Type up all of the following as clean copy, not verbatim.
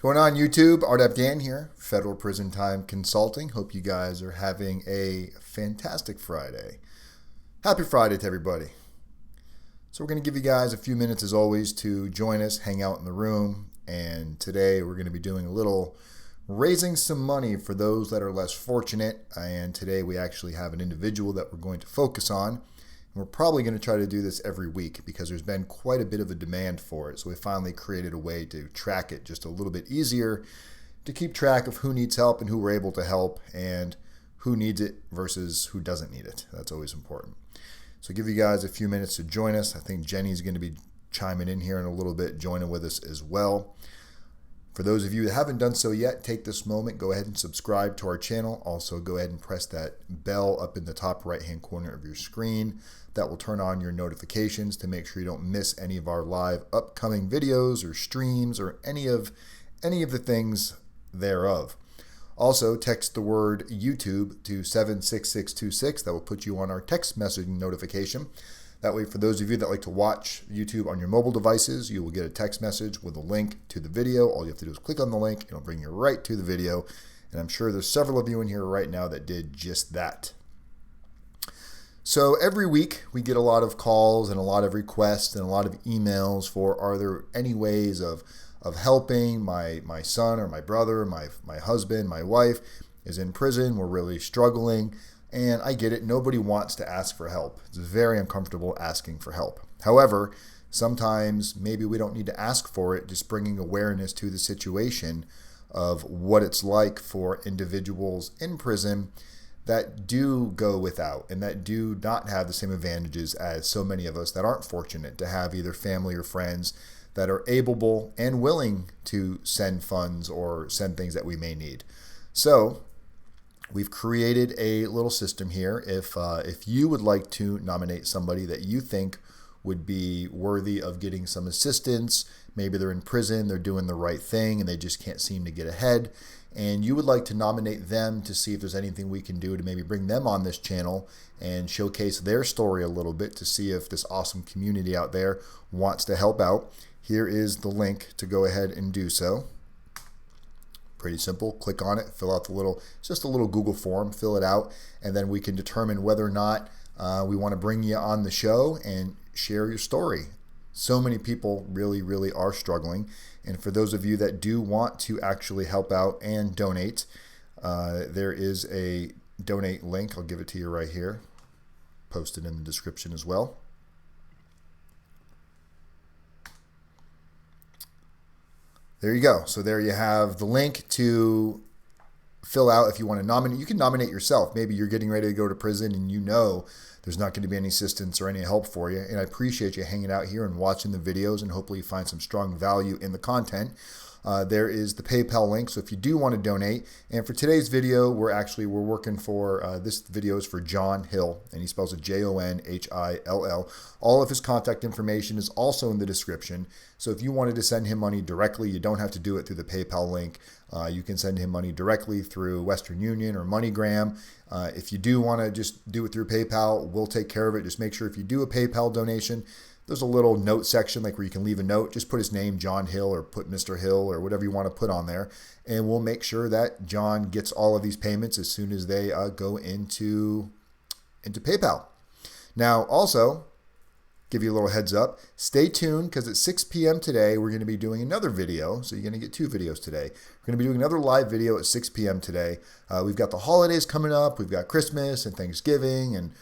Going on YouTube, RDAP Dan here, Federal Prison Time Consulting. Hope you guys are having a fantastic Friday. Happy Friday to everybody. So we're going to give you guys a few minutes as always to join us, hang out in the room. And today we're going to be doing a little raising some money for those that are less fortunate. And today we actually have an individual that we're going to focus on. We're probably going to try to do this every week because there's been quite a bit of a demand for it. So we finally created a way to track it just a little bit easier to keep track of who needs help and who we're able to help and who needs it versus who doesn't need it. That's always important. So give you guys a few minutes to join us. I think Jenny's going to be chiming in here in a little bit, joining with us as well. For those of you that haven't done so yet, take this moment, go ahead and subscribe to our channel. Also, go ahead and press that bell up in the top right-hand corner of your screen. That will turn on your notifications to make sure you don't miss any of our live upcoming videos or streams or any of the things thereof. Also, text the word YouTube to 76626. That will put you on our text messaging notification. That way, for those of you that like to watch YouTube on your mobile devices, you will get a text message with a link to the video. All you have to do is click on the link. It'll bring you right to the video. And I'm sure there's several of you in here right now that did just that. So every week we get a lot of calls and a lot of requests and a lot of emails for, are there any ways of helping my son or my brother, my husband, my wife is in prison. We're really struggling. And I get it. Nobody wants to ask for help. It's very uncomfortable asking for help. However, sometimes maybe we don't need to ask for it, just bringing awareness to the situation of what it's like for individuals in prison that do go without and that do not have the same advantages as so many of us that aren't fortunate to have either family or friends that are able and willing to send funds or send things that we may need. So we've created a little system here. If you would like to nominate somebody that you think would be worthy of getting some assistance, maybe they're in prison, they're doing the right thing, and they just can't seem to get ahead, and you would like to nominate them to see if there's anything we can do to maybe bring them on this channel and showcase their story a little bit to see if this awesome community out there wants to help out. Here is the link to go ahead and do so. Pretty simple. Click on it, fill out it's just a little Google form, fill it out, and then we can determine whether or not we want to bring you on the show and share your story. So many people really, really are struggling. And for those of you that do want to actually help out and donate, there is a donate link. I'll give it to you right here. Post it in the description as well. There you go. So there you have the link to fill out if you want to nominate. You can nominate yourself. Maybe you're getting ready to go to prison and you know there's not going to be any assistance or any help for you. And I appreciate you hanging out here and watching the videos and hopefully you find some strong value in the content. There is the PayPal link. So if you do want to donate, and for today's video, we're working for, this video is for Jon Hill, and he spells it Jonhill. All of his contact information is also in the description. So if you wanted to send him money directly, you don't have to do it through the PayPal link. You can send him money directly through Western Union or MoneyGram. If you do want to just do it through PayPal, we'll take care of it. Just make sure if you do a PayPal donation, there's a little note section like where you can leave a note. Just put his name, Jon Hill, or put Mr. Hill or whatever you want to put on there. And we'll make sure that Jon gets all of these payments as soon as they go into PayPal. Now, also, give you a little heads up. Stay tuned because at 6 p.m. today, we're going to be doing another video. So you're going to get two videos today. We're going to be doing another live video at 6 p.m. today. We've got the holidays coming up. We've got Christmas and Thanksgiving, and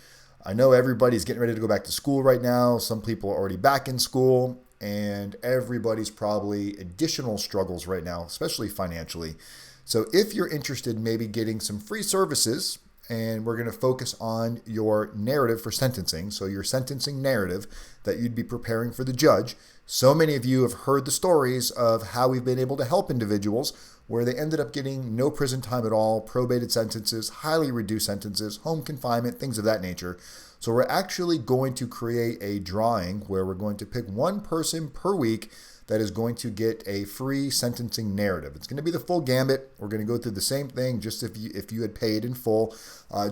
I know everybody's getting ready to go back to school right now. Some people are already back in school, and everybody's probably additional struggles right now, especially financially. So if you're interested in maybe getting some free services, and we're going to focus on your narrative for sentencing, so your sentencing narrative that you'd be preparing for the judge. So many of you have heard the stories of how we've been able to help individuals where they ended up getting no prison time at all, probated sentences, highly reduced sentences, home confinement, things of that nature. So we're actually going to create a drawing where we're going to pick one person per week that is going to get a free sentencing narrative. It's going to be the full gambit. We're going to go through the same thing, just if you had paid in full.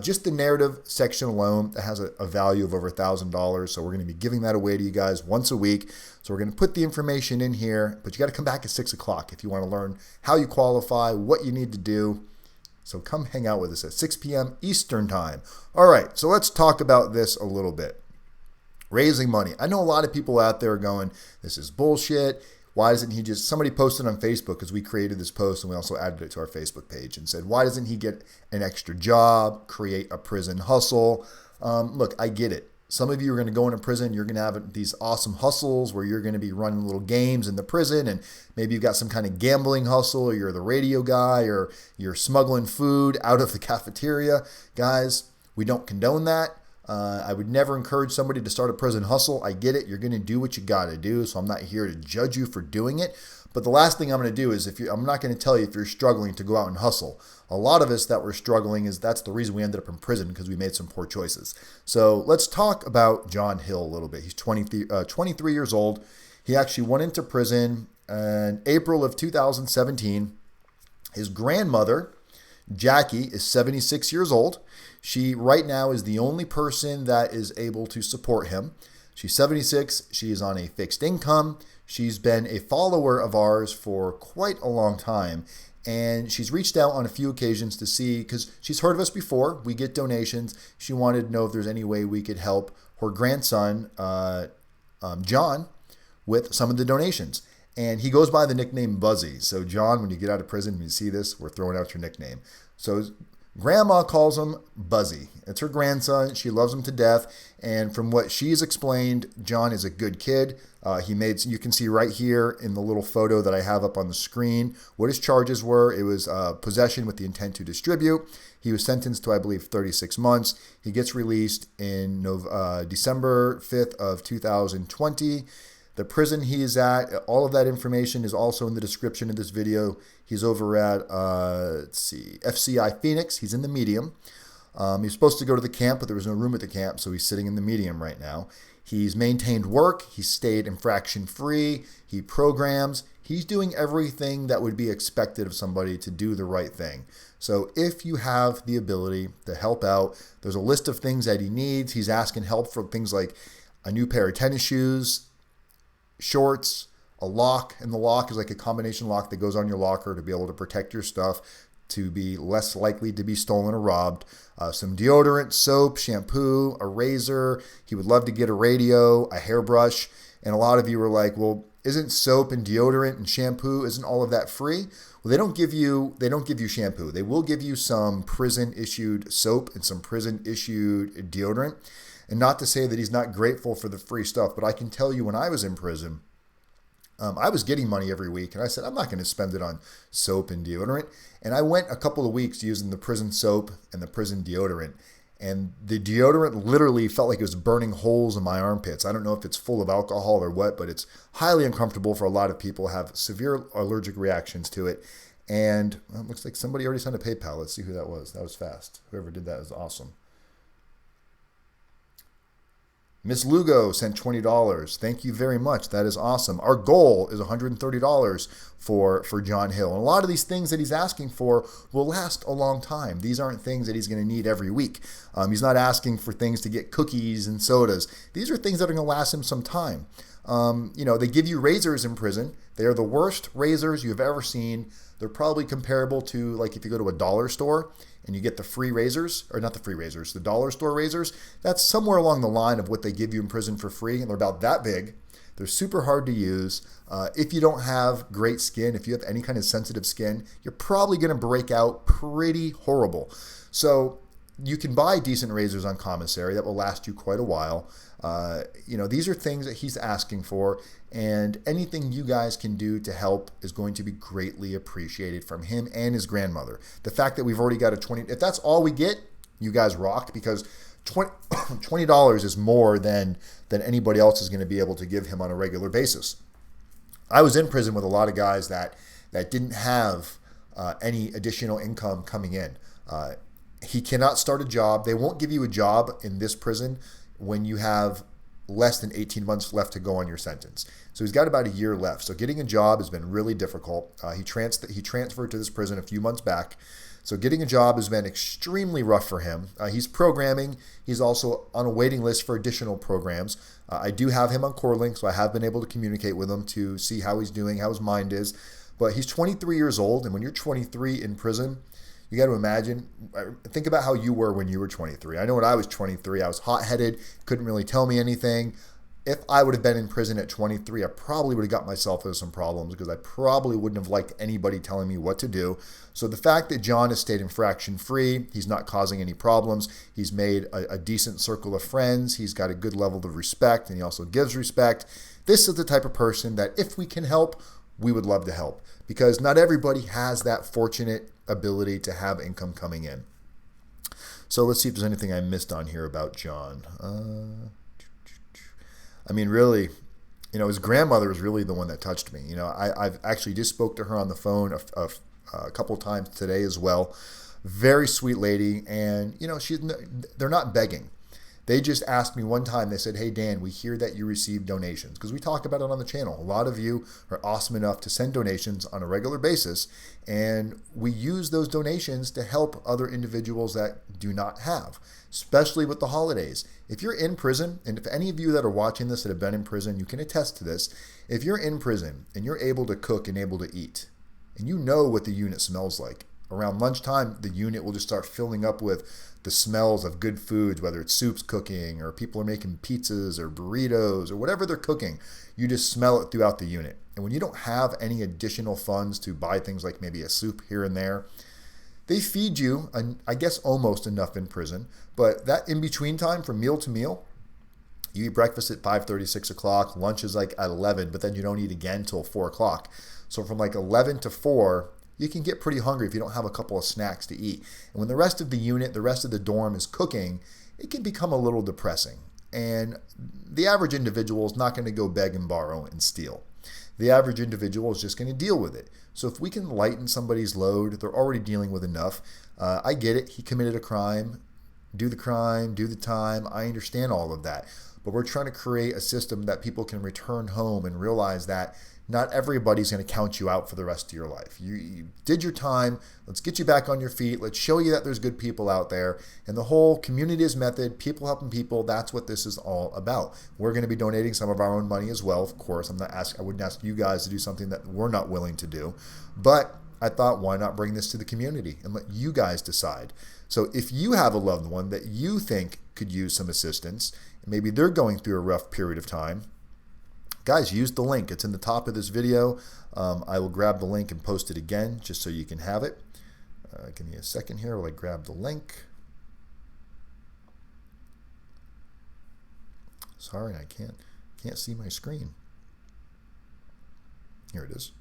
Just the narrative section alone that has a value of over $1,000. So we're going to be giving that away to you guys once a week. So we're going to put the information in here, but you got to come back at 6 o'clock if you want to learn how you qualify, what you need to do. So come hang out with us at 6 p.m. Eastern time. All right, so let's talk about this a little bit. Raising money. I know a lot of people out there are going, this is bullshit. Why doesn't he just, somebody posted on Facebook, because we created this post and we also added it to our Facebook page, and said, why doesn't he get an extra job, create a prison hustle? Look, I get it. Some of you are going to go into prison. You're going to have these awesome hustles where you're going to be running little games in the prison, and maybe you've got some kind of gambling hustle, or you're the radio guy, or you're smuggling food out of the cafeteria. Guys, we don't condone that. I would never encourage somebody to start a prison hustle. I get it. You're going to do what you got to do. So I'm not here to judge you for doing it. But the last thing I'm going to do is I'm not going to tell you if you're struggling to go out and hustle. A lot of us that were struggling that's the reason we ended up in prison, because we made some poor choices. So let's talk about Jon Hill a little bit. He's 23 years old. He actually went into prison in April of 2017. His grandmother, Jackie, is 76 years old. She right now is the only person that is able to support him. She's 76. She is on a fixed income. She's been a follower of ours for quite a long time. And she's reached out on a few occasions to see, because she's heard of us before. We get donations. She wanted to know if there's any way we could help her grandson, John, with some of the donations. And he goes by the nickname Buzzy. So John, when you get out of prison, when you see this, we're throwing out your nickname. So Grandma calls him Buzzy. It's her grandson. She loves him to death. And from what she's explained, John is a good kid. You can see right here in the little photo that I have up on the screen what his charges were. It was possession with the intent to distribute. He was sentenced to, I believe, 36 months. He gets released in December 5th of 2020. The prison he is at, all of that information is also in the description of this video. He's over at, FCI PHOENIX. He's in the medium. He's supposed to go to the camp, but there was no room at the camp, so he's sitting in the medium right now. He's maintained work. He's stayed infraction free. He programs. He's doing everything that would be expected of somebody to do the right thing. So if you have the ability to help out, there's a list of things that he needs. He's asking help for things like a new pair of tennis shoes, shorts, a lock, and the lock is like a combination lock that goes on your locker to be able to protect your stuff, to be less likely to be stolen or robbed. Some deodorant, soap, shampoo, a razor. He would love to get a radio, a hairbrush. And a lot of you were like, well, isn't soap and deodorant and shampoo, isn't all of that free? Well, they don't give you shampoo. They will give you some prison issued soap and some prison issued deodorant. And not to say that he's not grateful for the free stuff, but I can tell you when I was in prison, I was getting money every week, and I said, I'm not going to spend it on soap and deodorant. And I went a couple of weeks using the prison soap and the prison deodorant, and the deodorant literally felt like it was burning holes in my armpits. I don't know if it's full of alcohol or what, but it's highly uncomfortable for a lot of people, have severe allergic reactions to it. And it looks like somebody already sent a PayPal. Let's see who that was. That was fast. Whoever did that is awesome. Miss Lugo sent $20. Thank you very much. That is awesome. Our goal is $130 for Jon Hill. And a lot of these things that he's asking for will last a long time. These aren't things that he's going to need every week. He's not asking for things to get cookies and sodas. These are things that are going to last him some time. They give you razors in prison. They are the worst razors you've ever seen. They're probably comparable to like if you go to a dollar store and you get the free razors, or not the free razors, the dollar store razors. That's somewhere along the line of what they give you in prison for free, and they're about that big. They're super hard to use. If you don't have great skin, if you have any kind of sensitive skin, you're probably going to break out pretty horrible. So you can buy decent razors on commissary that will last you quite a while. These are things that he's asking for, and anything you guys can do to help is going to be greatly appreciated from him and his grandmother. The fact that we've already got if that's all we get, you guys rock, because $20 is more than anybody else is going to be able to give him on a regular basis. I was in prison with a lot of guys that didn't have any additional income coming in. He cannot start a job. They won't give you a job in this prison when you have less than 18 months left to go on your sentence. So he's got about a year left. So getting a job has been really difficult. He transferred to this prison a few months back. So getting a job has been extremely rough for him. He's programming. He's also on a waiting list for additional programs. I do have him on CoreLink, so I have been able to communicate with him to see how he's doing, how his mind is. But he's 23 years old, and when you're 23 in prison, you got to imagine, think about how you were when you were 23. I know when I was 23, I was hot-headed, couldn't really tell me anything. If I would have been in prison at 23, I probably would have got myself into some problems because I probably wouldn't have liked anybody telling me what to do. So the fact that Jon has stayed infraction-free, he's not causing any problems, he's made a decent circle of friends, he's got a good level of respect, and he also gives respect. This is the type of person that if we can help, we would love to help, because not everybody has that fortunate ability to have income coming in. So let's see if there's anything I missed on here about Jon. I mean, really, his grandmother was really the one that touched me. I've actually just spoke to her on the phone a couple of times today as well. Very sweet lady, and they're not begging. They just asked me one time, they said, "Hey Dan, we hear that you receive donations," because we talk about it on the channel. A lot of you are awesome enough to send donations on a regular basis, and we use those donations to help other individuals that do not have, especially with the holidays. If you're in prison, and if any of you that are watching this that have been in prison, you can attest to this. If you're in prison and you're able to cook and able to eat, and you know what the unit smells like, around lunchtime, the unit will just start filling up with the smells of good foods, whether it's soups cooking or people are making pizzas or burritos or whatever they're cooking. You just smell it throughout the unit. And when you don't have any additional funds to buy things like maybe a soup here and there, they feed you, I guess, almost enough in prison. But that in-between time from meal to meal, you eat breakfast at 5:30, 6 o'clock, lunch is like at 11, but then you don't eat again until 4 o'clock. So from like 11 to 4, you can get pretty hungry if you don't have a couple of snacks to eat. And when the rest of the unit, the rest of the dorm is cooking, it can become a little depressing. And the average individual is not going to go beg and borrow and steal. The average individual is just going to deal with it. So if we can lighten somebody's load, they're already dealing with enough. I get it. He committed a crime. Do the crime, do the time. I understand all of that. But we're trying to create a system that people can return home and realize that not everybody's going to count you out for the rest of your life. You did your time. Let's get you back on your feet. Let's show you that there's good people out there. And the whole community is method, people helping people, that's what this is all about. We're going to be donating some of our own money as well, of course. I wouldn't ask you guys to do something that we're not willing to do. But I thought, why not bring this to the community and let you guys decide? So if you have a loved one that you think could use some assistance, maybe they're going through a rough period of time, guys, use the link. It's in the top of this video. I will grab the link and post it again just so you can have it. Give me a second here while I grab the link. Sorry, I can't see my screen. Here it is.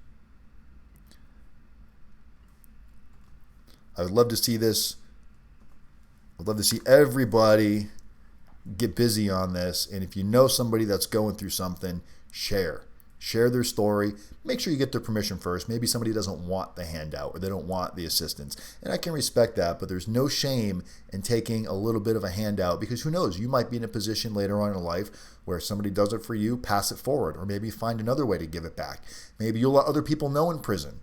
I would love to see this. I'd love to see everybody get busy on this. And if you know somebody that's going through something, share their story. Make sure you get their permission first. Maybe somebody doesn't want the handout or they don't want the assistance, and I can respect that, but there's no shame in taking a little bit of a handout, because who knows, you might be in a position later on in life where somebody does it for you, pass it forward, or maybe find another way to give it back. Maybe you'll let other people know in prison.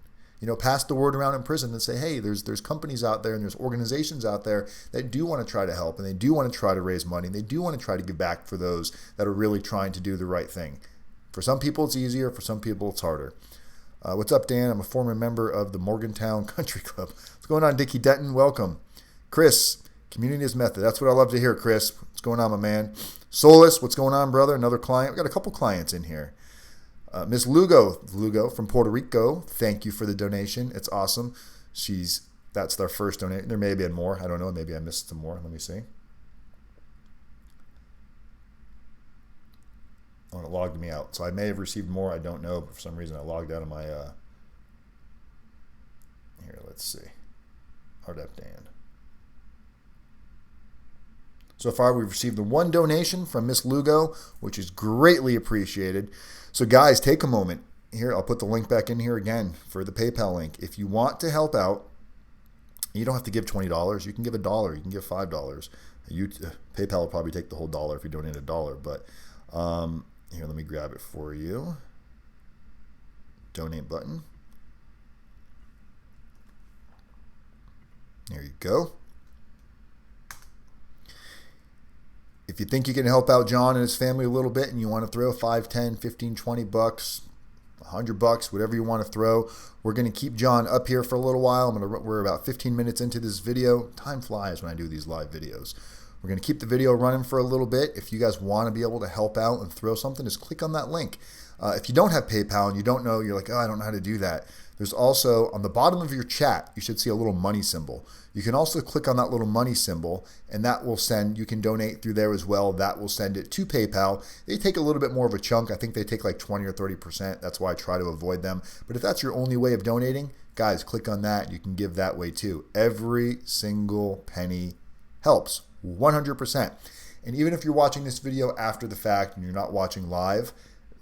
Pass the word around in prison and say, hey, there's companies out there and there's organizations out there that do want to try to help, and they do want to try to raise money, and they do want to try to give back for those that are really trying to do the right thing. For some people, it's easier. For some people, it's harder. What's up, Dan? I'm a former member of the Morgantown Country Club. What's going on, Dickie Denton? Welcome. Chris, community is method. That's what I love to hear, Chris. What's going on, my man? Solus, what's going on, brother? Another client. We've got a couple clients in here. Miss Lugo from Puerto Rico, thank you for the donation. It's awesome. That's their first donation. There may have been more. I don't know. Maybe I missed some more. Let me see. Oh, it logged me out. So I may have received more. I don't know. But for some reason, I logged out of my... Here, let's see. RDAP Dan. So far, we've received the one donation from Miss Lugo, which is greatly appreciated. So guys, take a moment. Here, I'll put the link back in here again for the PayPal link. If you want to help out, you don't have to give $20. You can give $1. You can give $5. PayPal will probably take the whole $1 if you donate $1, but here, let me grab it for you. Donate button. There you go. If you think you can help out Jon and his family a little bit and you want to throw 5, 10, 15, 20 bucks, $100, whatever you want to throw, we're going to keep Jon up here for a little while. We're about 15 minutes into this video. Time flies when I do these live videos. We're going to keep the video running for a little bit. If you guys want to be able to help out and throw something, just click on that link. If you don't have PayPal and you don't know, you're like, oh, I don't know how to do that. There's also, on the bottom of your chat, you should see a little money symbol. You can also click on that little money symbol, and that will send, you can donate through there as well. That will send it to PayPal. They take a little bit more of a chunk. I think they take like 20 or 30%. That's why I try to avoid them. But if that's your only way of donating, guys, click on that. You can give that way too. Every single penny helps, 100%. And even if you're watching this video after the fact and you're not watching live,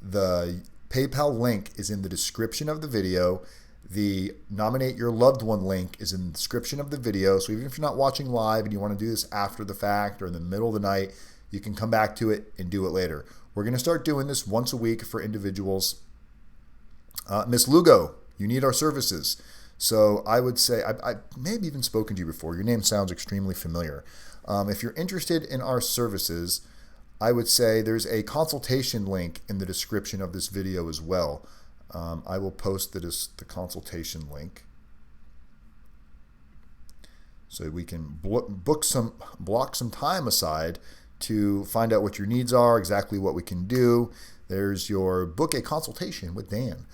the PayPal link is in the description of the video. The nominate your loved one link is in the description of the video. So even if you're not watching live and you want to do this after the fact or in the middle of the night, you can come back to it and do it later. We're going to start doing this once a week for individuals. Miss Lugo, you need our services. So I would say, I may have even spoken to you before. Your name sounds extremely familiar. If you're interested in our services, I would say there's a consultation link in the description of this video as well. I will post the consultation link so we can block some time aside to find out what your needs are, exactly what we can do. There's your book a consultation with Dan.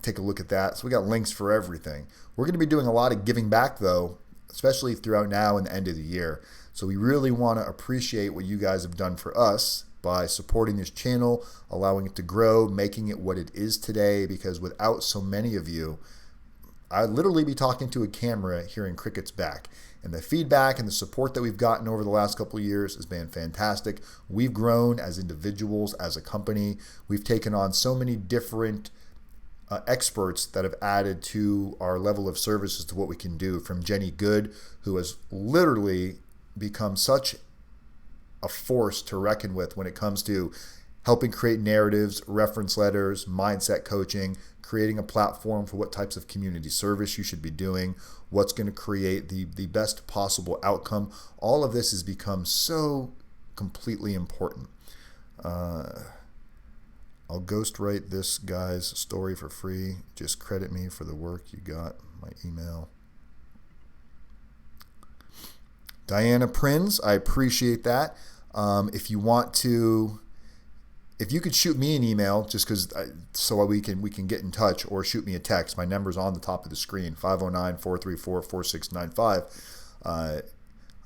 Take a look at that. So we got links for everything. We're going to be doing a lot of giving back though, especially throughout now and the end of the year. So we really want to appreciate what you guys have done for us by supporting this channel, allowing it to grow, making it what it is today, because without so many of you, I'd literally be talking to a camera hearing crickets back. And the feedback and the support that we've gotten over the last couple of years has been fantastic. We've grown as individuals, as a company. We've taken on so many different experts that have added to our level of services to what we can do, from Jenny Good, who has literally become such a force to reckon with when it comes to helping create narratives, reference letters, mindset coaching, creating a platform for what types of community service you should be doing, what's going to create the best possible outcome. All of this has become so completely important. I'll ghostwrite this guy's story for free. Just credit me for the work you got. My email. Diana Prins, I appreciate that. If you want to, if you could shoot me an email, just because so we can get in touch, or shoot me a text. My number's on the top of the screen, 509-434-4695.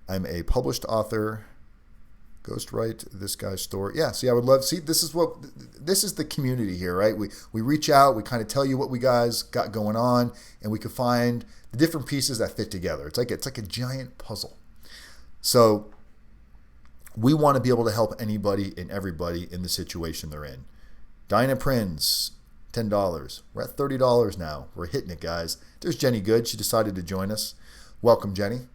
I'm a published author. Ghostwrite this guy's story. Yeah, see, I would love, see, this is the community here, right? We reach out, we kind of tell you what we guys got going on, and we can find the different pieces that fit together. It's like a giant puzzle. So we want to be able to help anybody and everybody in the situation they're in. Diana Prins, $10. We're at $30 now. We're hitting it, guys. There's Jenny Good. She decided to join us. Welcome, Jenny.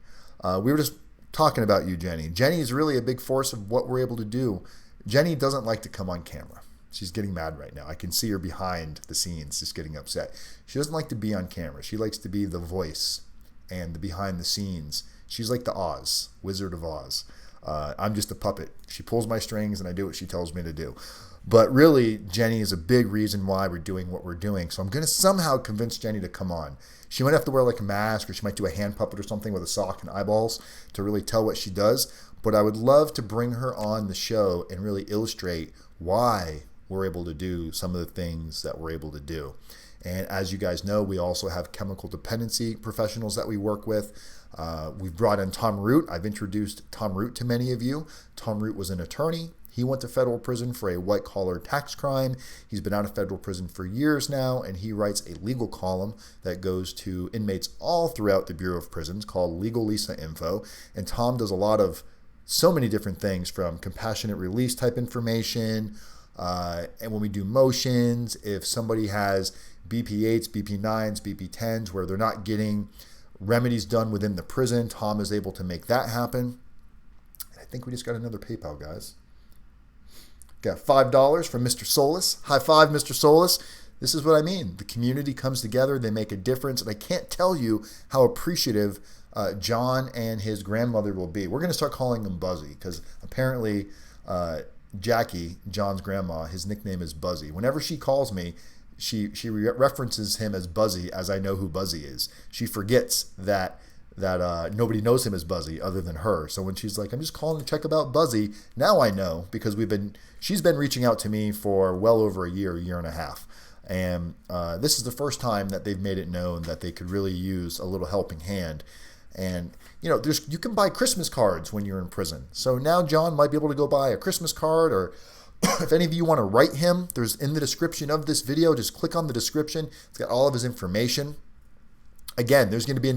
We were just talking about you, Jenny. Jenny is really a big force of what we're able to do. Jenny doesn't like to come on camera. She's getting mad right now. I can see her behind the scenes just getting upset. She doesn't like to be on camera. She likes to be the voice and the behind the scenes. She's like the Oz, Wizard of Oz. I'm just a puppet. She pulls my strings and I do what she tells me to do. But really, Jenny is a big reason why we're doing what we're doing. So I'm going to somehow convince Jenny to come on. She might have to wear like a mask, or she might do a hand puppet or something with a sock and eyeballs to really tell what she does. But I would love to bring her on the show and really illustrate why we're able to do some of the things that we're able to do. And as you guys know, we also have chemical dependency professionals that we work with. We've brought in Tom Root. I've introduced Tom Root to many of you. Tom Root was an attorney. He went to federal prison for a white-collar tax crime. He's been out of federal prison for years now, and he writes a legal column that goes to inmates all throughout the Bureau of Prisons called Legal Lisa Info. And Tom does a lot of so many different things, from compassionate release type information, and when we do motions, if somebody has BP8s, BP9s, BP10s, where they're not getting remedies done within the prison, Tom is able to make that happen. think we just got another PayPal, guys. Got $5 from Mr. Solis. High five, Mr. Solis. This is what I mean. The community comes together. They make a difference. And I can't tell you how appreciative Jon and his grandmother will be. We're going to start calling him Buzzy because apparently Jackie, Jon's grandma, his nickname is Buzzy. Whenever she calls me, she references him as Buzzy, as I know who Buzzy is. She forgets that nobody knows him as Buzzy other than her. So when she's like, I'm just calling to check about Buzzy, now I know because she's been reaching out to me for well over a year and a half. And this is the first time that they've made it known that they could really use a little helping hand. And, you can buy Christmas cards when you're in prison. So now Jon might be able to go buy a Christmas card, or if any of you want to write him, there's in the description of this video, just click on the description. It's got all of his information. Again, there's going to be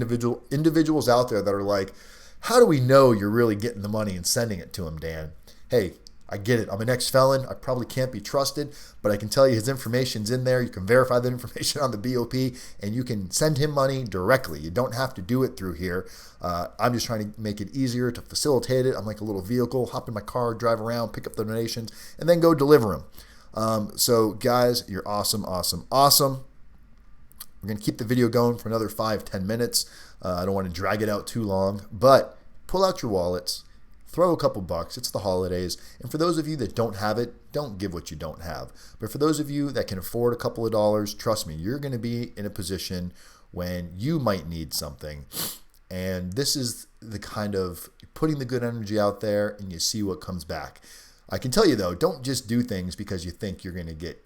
individuals out there that are like, how do we know you're really getting the money and sending it to him, Dan? Hey, I get it. I'm an ex-felon. I probably can't be trusted, but I can tell you his information's in there. You can verify the information on the BOP, and you can send him money directly. You don't have to do it through here. I'm just trying to make it easier to facilitate it. I'm like a little vehicle, hop in my car, drive around, pick up the donations, and then go deliver them. So guys, you're awesome, awesome, awesome. We're going to keep the video going for another 5-10 minutes. I don't want to drag it out too long, but pull out your wallets. Throw a couple bucks. It's the holidays. And for those of you that don't have it, don't give what you don't have. But for those of you that can afford a couple of dollars, trust me, you're going to be in a position when you might need something. And this is the kind of putting the good energy out there and you see what comes back. I can tell you though, don't just do things because you think you're going to get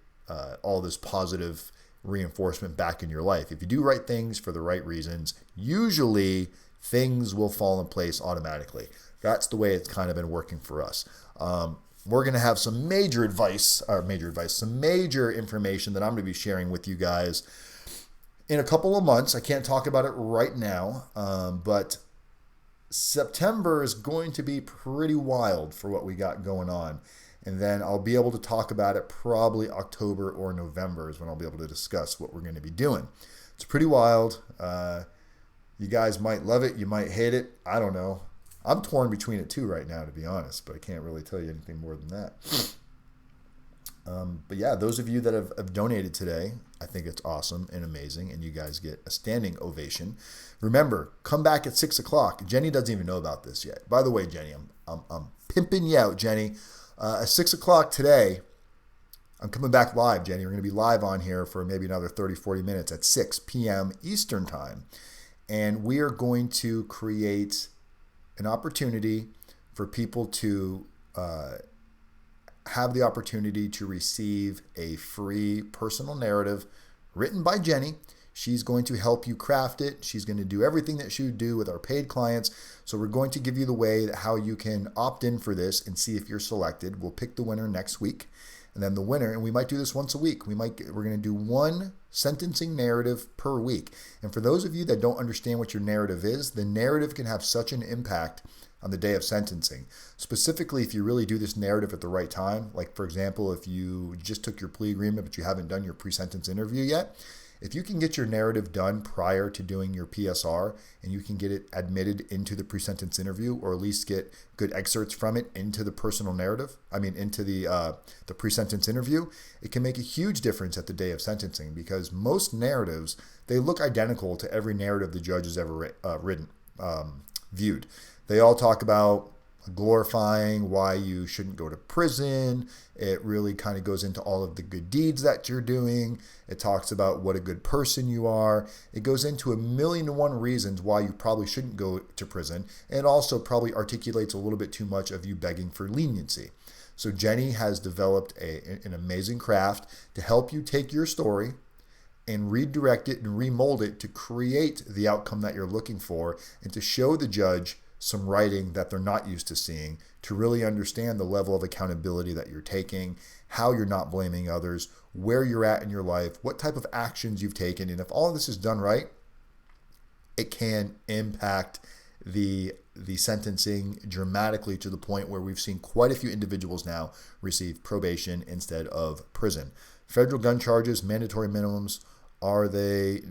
all this positive reinforcement back in your life. If you do right things for the right reasons, usually things will fall in place automatically. That's the way it's kind of been working for us. We're going to have some major some major information that I'm going to be sharing with you guys in a couple of months. I can't talk about it right now, but September is going to be pretty wild for what we got going on. And then I'll be able to talk about it probably October or November is when I'll be able to discuss what we're going to be doing. It's pretty wild. You guys might love it. You might hate it. I don't know. I'm torn between it too right now, to be honest, but I can't really tell you anything more than that. But yeah, those of you that have donated today, I think it's awesome and amazing, and you guys get a standing ovation. Remember, come back at 6 o'clock. Jenny doesn't even know about this yet. By the way, Jenny, I'm pimping you out, Jenny. At 6 o'clock today, I'm coming back live, Jenny. We're going to be live on here for maybe another 30, 40 minutes at 6 p.m. Eastern Time. And we are going to create an opportunity for people to have the opportunity to receive a free personal narrative written by Jenny. She's going to help you craft it. She's going to do everything that she would do with our paid clients. So we're going to give you the way that how you can opt in for this and see if you're selected. We'll pick the winner next week. And then the winner, and we might do this once a week. We're going to do one sentencing narrative per week. And for those of you that don't understand what your narrative is, the narrative can have such an impact on the day of sentencing. Specifically, if you really do this narrative at the right time, like for example, if you just took your plea agreement but you haven't done your pre-sentence interview yet, if you can get your narrative done prior to doing your PSR and you can get it admitted into the pre-sentence interview, or at least get good excerpts from it into the personal narrative, into the pre-sentence interview, it can make a huge difference at the day of sentencing, because most narratives, they look identical to every narrative the judge has ever viewed. They all talk about glorifying why you shouldn't go to prison. It really kind of goes into all of the good deeds that you're doing. It talks about what a good person you are. It goes into 1,000,001 reasons why you probably shouldn't go to prison. And it also probably articulates a little bit too much of you begging for leniency. So Jenny has developed an amazing craft to help you take your story and redirect it and remold it to create the outcome that you're looking for, and to show the judge some writing that they're not used to seeing, to really understand the level of accountability that you're taking, how you're not blaming others, where you're at in your life, what type of actions you've taken. And if all of this is done right, it can impact the sentencing dramatically, to the point where we've seen quite a few individuals now receive probation instead of prison. Federal gun charges, mandatory minimums, Are they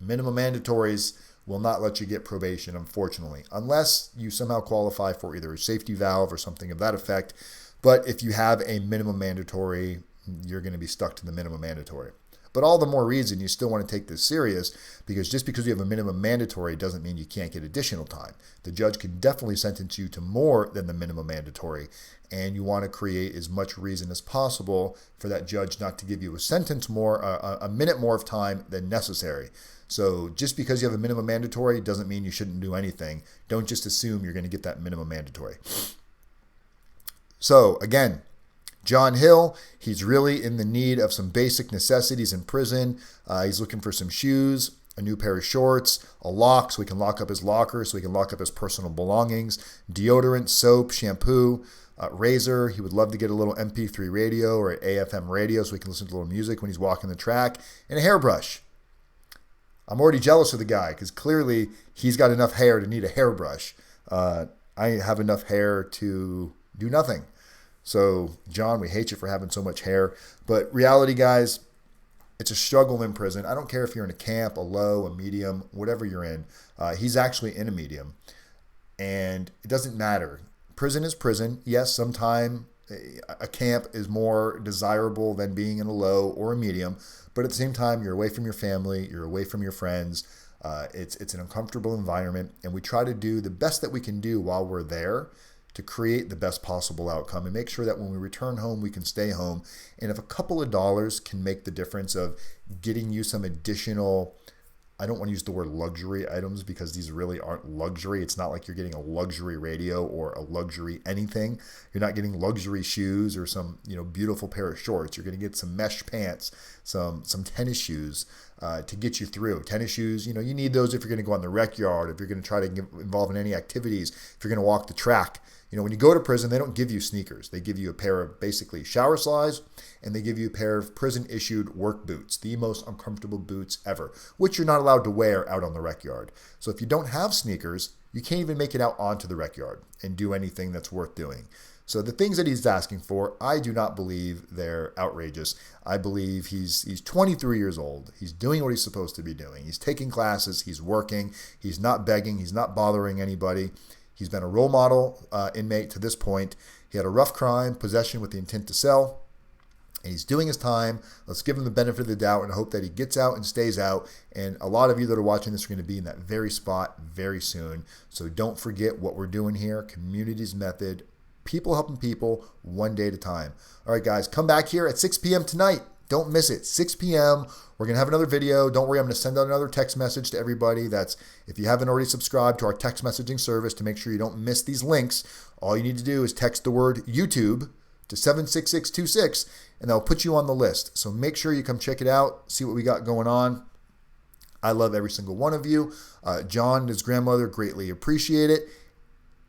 minimum mandatories? Will not let you get probation, unfortunately, unless you somehow qualify for either a safety valve or something of that effect. But if you have a minimum mandatory, you're going to be stuck to the minimum mandatory. But all the more reason you still want to take this serious, because just because you have a minimum mandatory doesn't mean you can't get additional time. The judge can definitely sentence you to more than the minimum mandatory, and you want to create as much reason as possible for that judge not to give you a sentence more, a minute more of time than necessary. So just because you have a minimum mandatory doesn't mean you shouldn't do anything. Don't just assume you're going to get that minimum mandatory. So again, Jon Hill, he's really in the need of some basic necessities in prison. He's looking for some shoes, a new pair of shorts, a lock so he can lock up his locker, so he can lock up his personal belongings, deodorant, soap, shampoo, razor. He would love to get a little MP3 radio or an AFM radio so he can listen to a little music when he's walking the track, and a hairbrush. I'm already jealous of the guy because clearly he's got enough hair to need a hairbrush. I have enough hair to do nothing. So, John, we hate you for having so much hair. But reality, guys, it's a struggle in prison. I don't care if you're in a camp, a low, a medium, whatever you're in. He's actually in a medium. And it doesn't matter. Prison is prison. Yes, sometimes a camp is more desirable than being in a low or a medium. But at the same time, you're away from your family. You're away from your friends. It's an uncomfortable environment. And we try to do the best that we can do while we're there to create the best possible outcome and make sure that when we return home, we can stay home. And if a couple of dollars can make the difference of getting you some additional, I don't want to use the word luxury items because these really aren't luxury. It's not like you're getting a luxury radio or a luxury anything. You're not getting luxury shoes or some, beautiful pair of shorts. You're going to get some mesh pants, some tennis shoes to get you through. Tennis shoes, you need those if you're going to go on the rec yard, if you're going to try to get involved in any activities, if you're going to walk the track. When you go to prison, they don't give you sneakers. They give you a pair of basically shower slides, and they give you a pair of prison-issued work boots, the most uncomfortable boots ever, which you're not allowed to wear out on the rec yard. So if you don't have sneakers, you can't even make it out onto the rec yard and do anything that's worth doing. So the things that he's asking for, I do not believe they're outrageous. I believe he's 23 years old. He's doing what he's supposed to be doing. He's taking classes. He's working. He's not begging. He's not bothering anybody. He's been a role model inmate to this point. He had a rough crime, possession with the intent to sell, and he's doing his time. Let's give him the benefit of the doubt and hope that he gets out and stays out. And a lot of you that are watching this are going to be in that very spot very soon. So don't forget what we're doing here, Communities Method, people helping people one day at a time. All right, guys, come back here at 6 p.m. tonight. Don't miss it. 6 p.m. We're going to have another video. Don't worry, I'm going to send out another text message to everybody. That's if you haven't already subscribed to our text messaging service to make sure you don't miss these links. All you need to do is text the word YouTube to 76626, and that'll put you on the list. So make sure you come check it out, see what we got going on. I love every single one of you. John and his grandmother greatly appreciate it.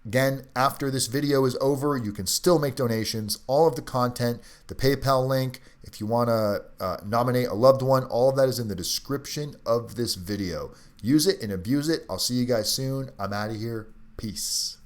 Again, after this video is over, you can still make donations. All of the content, the PayPal link, if you want to nominate a loved one, all of that is in the description of this video. Use it and abuse it. I'll see you guys soon. I'm out of here. Peace.